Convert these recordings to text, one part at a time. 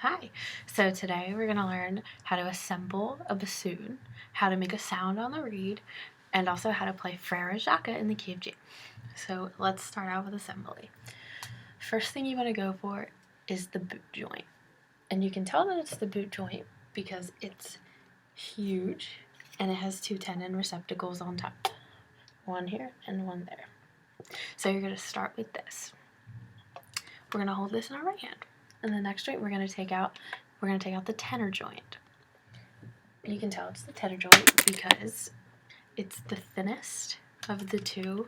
Hi! So today we're going to learn how to assemble a bassoon, how to make a sound on the reed, and also how to play Frere Jacques in the key of G. So let's start out with assembly. First thing you want to go for is the boot joint. And you can tell that it's the boot joint because it's huge and it has two tenon receptacles on top. One here and one there. So you're going to start with this. We're going to hold this in our right hand. And the next joint we're going to take out the tenor joint. You can tell it's the tenor joint because it's the thinnest of the two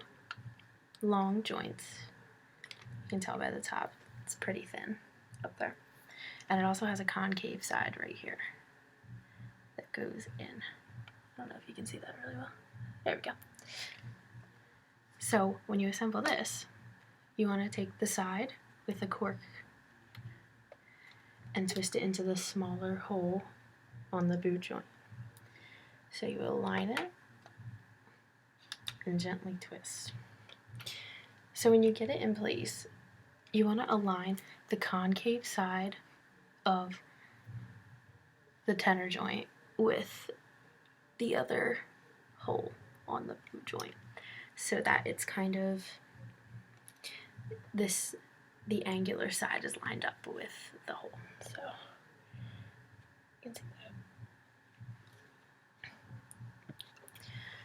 long joints. You can tell by the top, it's pretty thin up there. And it also has a concave side right here that goes in. I don't know if you can see that really well. There we go. So when you assemble this, you want to take the side with the cork and twist it into the smaller hole on the boot joint. So you align it and gently twist. So when you get it in place, you want to align the concave side of the tenor joint with the other hole on the boot joint so that it's kind of the angular side is lined up with the hole. So you can see that.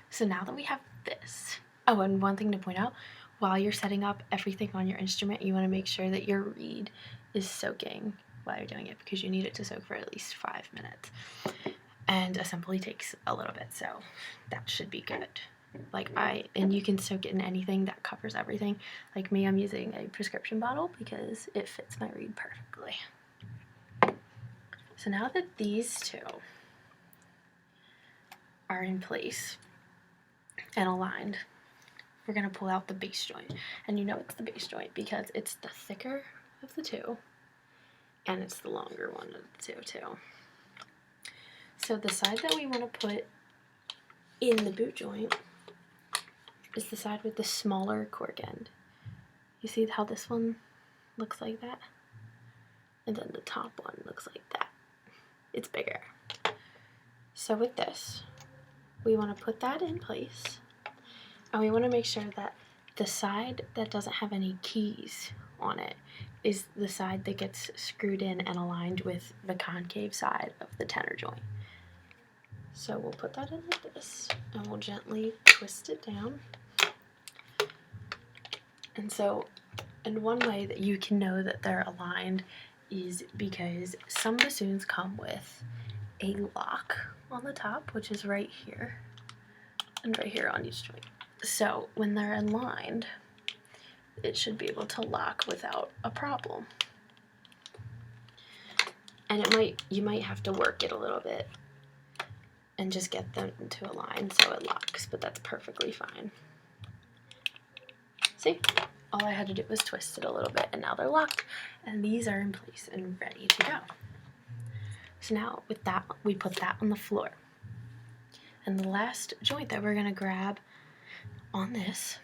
So now that we have this, oh, and one thing to point out, while you're setting up everything on your instrument, you want to make sure that your reed is soaking while you're doing it because you need it to soak for at least 5 minutes. And assembly takes a little bit, so that should be good. And you can soak it in anything that covers everything. Like me, I'm using a prescription bottle because it fits my reed perfectly. So now that these two are in place and aligned, we're going to pull out the bass joint. And you know it's the bass joint because it's the thicker of the two and it's the longer one of the two too. So the side that we want to put in the boot joint is the side with the smaller cork end. You see how this one looks like that? And then the top one looks like that. It's bigger. So with this, we want to put that in place. And we want to make sure that the side that doesn't have any keys on it is the side that gets screwed in and aligned with the concave side of the tenor joint. So we'll put that in like this, and we'll gently twist it down. And one way that you can know that they're aligned is because some bassoons come with a lock on the top, which is right here, and right here on each joint. So when they're aligned, it should be able to lock without a problem. And you might have to work it a little bit and just get them to align so it locks, but that's perfectly fine. See? All I had to do was twist it a little bit, and now they're locked, and these are in place and ready to go. So now with that, we put that on the floor. And the last joint that we're going to grab on this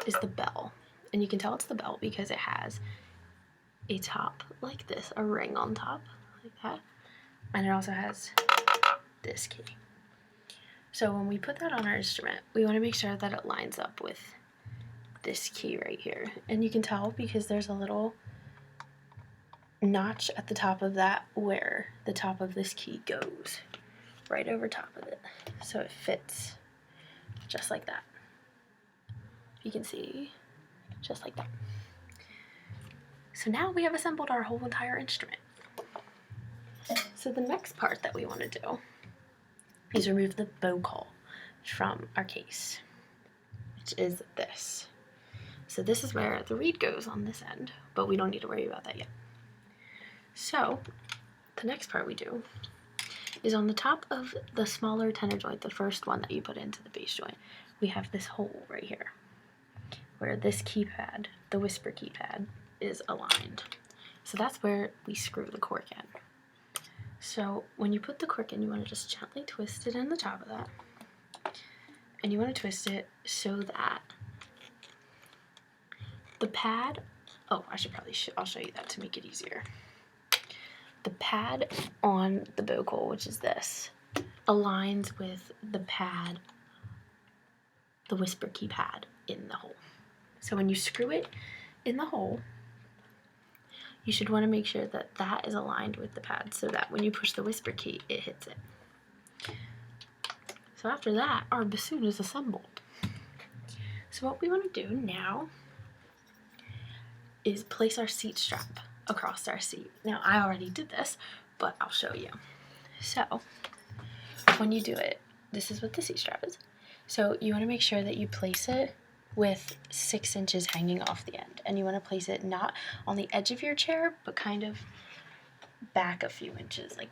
is the bell. And you can tell it's the bell because it has a top like this, a ring on top like that. And it also has this key. So when we put that on our instrument, we want to make sure that it lines up with this key right here. And you can tell because there's a little notch at the top of that where the top of this key goes, right over top of it. So it fits just like that. You can see, just like that. So now we have assembled our whole entire instrument. So the next part that we want to do is remove the bow call from our case, which is this. So this is where the reed goes on this end, but we don't need to worry about that yet. So the next part we do is on the top of the smaller tenor joint, the first one that you put into the bass joint, we have this hole right here where this keypad, the whisper keypad, is aligned. So that's where we screw the cork in. So when you put the cork in, you want to just gently twist it in the top of that. And you want to twist it so that the pad Oh, I should probably, I'll show you that to make it easier. The pad on the vocal, which is this, aligns with the pad, the whisper key pad in the hole. So when you screw it in the hole, you should want to make sure that that is aligned with the pad so that when you push the whisper key, it hits it. So after that, our bassoon is assembled. So what we want to do now is place our seat strap across our seat. Now I already did this, but I'll show you. So when you do it, this is what the seat strap is. So you want to make sure that you place it with 6 inches hanging off the end, and you want to place it not on the edge of your chair, but kind of back a few inches, like,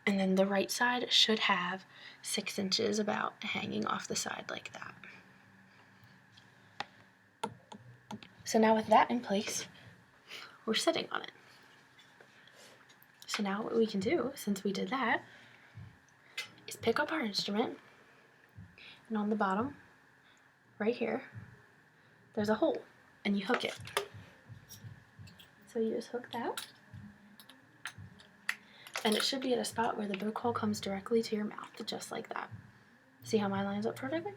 and then the right side should have 6 inches about hanging off the side like that. So now with that in place, we're sitting on it. So now what we can do, since we did that, is pick up our instrument, and on the bottom, right here, there's a hole, and you hook it. So you just hook that, and it should be at a spot where the book hole comes directly to your mouth, just like that. See how mine lines up perfectly?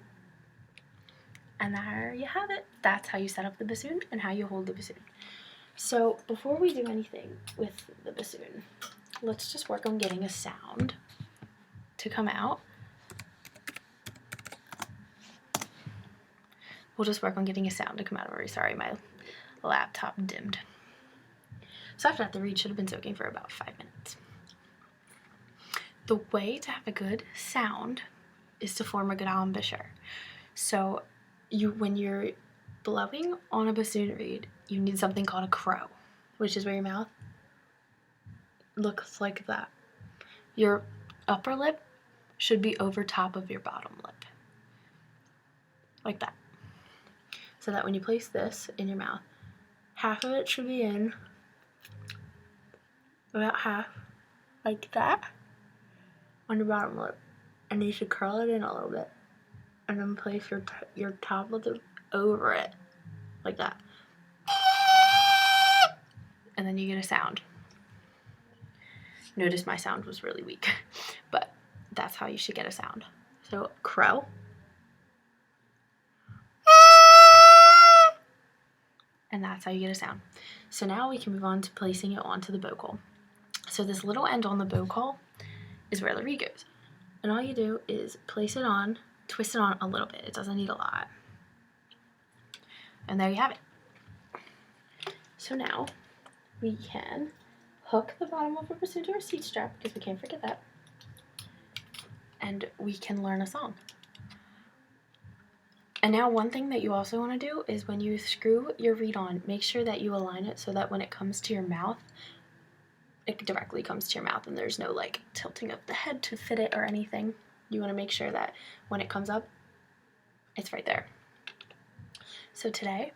And there you have it. That's how you set up the bassoon and how you hold the bassoon. So before we do anything with the bassoon, let's just work on getting a sound to come out. We'll just work on getting a sound to come out. I'm very sorry, my laptop dimmed. So after that, the reed should have been soaking for about 5 minutes. The way to have a good sound is to form a good embouchure. So when you're blowing on a bassoon reed, you need something called a crow, which is where your mouth looks like that. Your upper lip should be over top of your bottom lip, like that. So that when you place this in your mouth, half of it should be in, about half, like that, on your bottom lip. And you should curl it in a little bit, and then place your top lip over it, like that. And then you get a sound. Notice my sound was really weak, but that's how you should get a sound. So crow. And that's how you get a sound. So now we can move on to placing it onto the vocal. So this little end on the vocal is where the reed goes. And all you do is place it on, twist it on a little bit. It doesn't need a lot. And there you have it. So now we can hook the bottom of our bassoon to our seat strap, because we can't forget that. And we can learn a song. And now one thing that you also want to do is when you screw your reed on, make sure that you align it so that when it comes to your mouth, it directly comes to your mouth and there's no like tilting of the head to fit it or anything. You want to make sure that when it comes up, it's right there. So today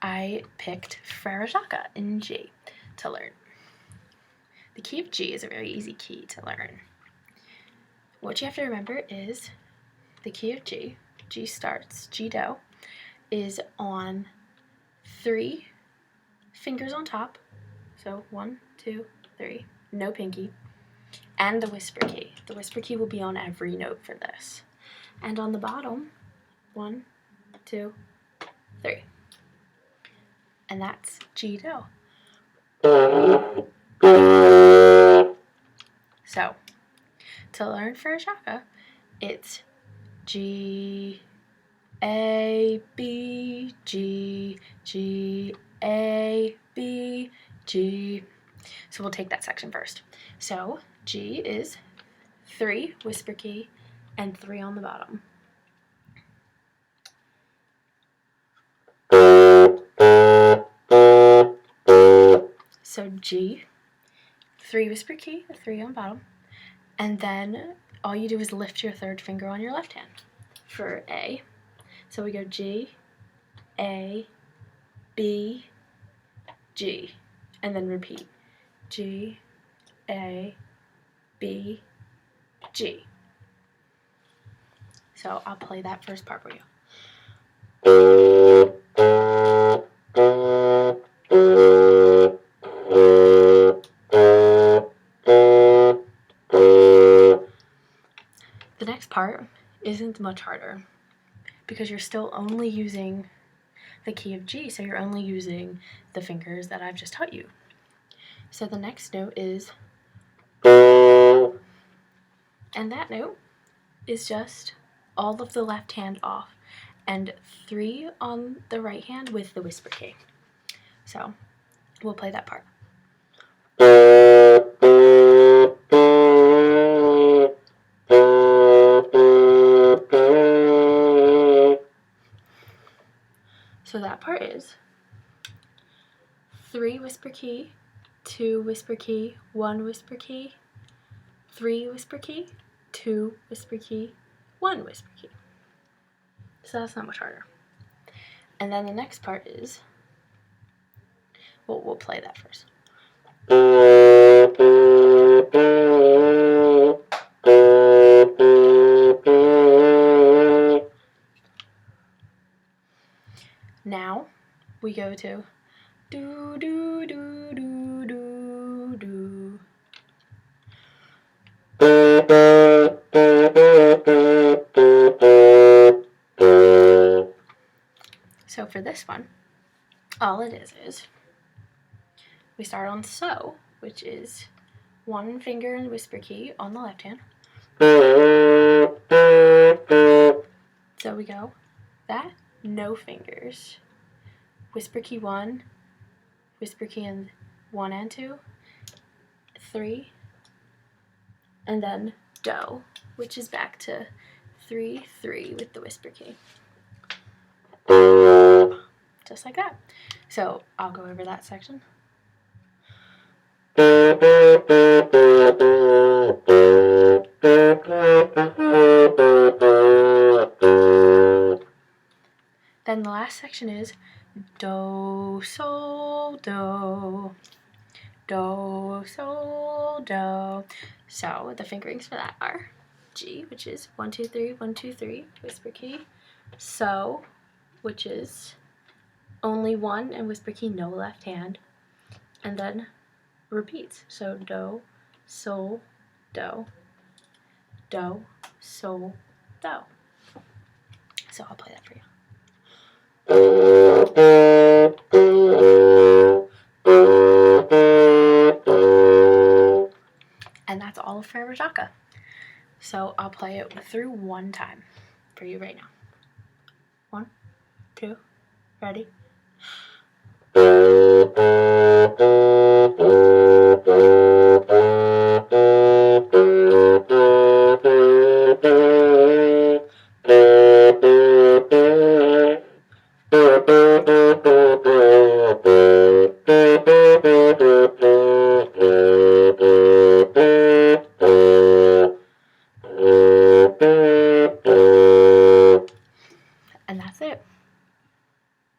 I picked Frere Jacques in G to learn. The key of G is a very easy key to learn. What you have to remember is the key of G, G starts, G do, is on 3 fingers on top. So 1, 2, 3, no pinky, and the whisper key. The whisper key will be on every note for this. And on the bottom, 1, 2, 3. And that's G do. So, to learn Frere Jacques, it's G, A, B, G, G, A, B, G. So we'll take that section first. So G is 3 whisper key and 3 on the bottom. So G, 3 whisper key, 3 on bottom, and then all you do is lift your 3rd finger on your left hand for A. So we go G, A, B, G, and then repeat. G, A, B, G. So I'll play that first part for you. part isn't much harder because you're still only using the key of G, so you're only using the fingers that I've just taught you. So the next note is, and that note is just all of the left hand off and 3 on the right hand with the whisper key. So we'll play that part. So that part is 3 whisper key, 2 whisper key, 1 whisper key, 3 whisper key, 2 whisper key, 1 whisper key. So that's not much harder. And then the next part is, well, we'll play that first. Now we go to do do do do do do. So for this one, all it is we start on so, which is 1 finger and whisper key on the left hand. So we go that, no fingers, whisper key 1, whisper key in 1 and 2, 3, and then do, which is back to 3, 3 with the whisper key. Just like that. So I'll go over that section. Then the last section is do, sol, do, do, sol, do. So the fingerings for that are G, which is 1, 2, 3, 1, 2, 3, whisper key. So, which is only 1 and whisper key, no left hand. And then repeats. So do, sol, do, do, sol, do. So I'll play that for you. And that's all of Forever Jaka. So I'll play it through one time for you right now. 1, 2, ready?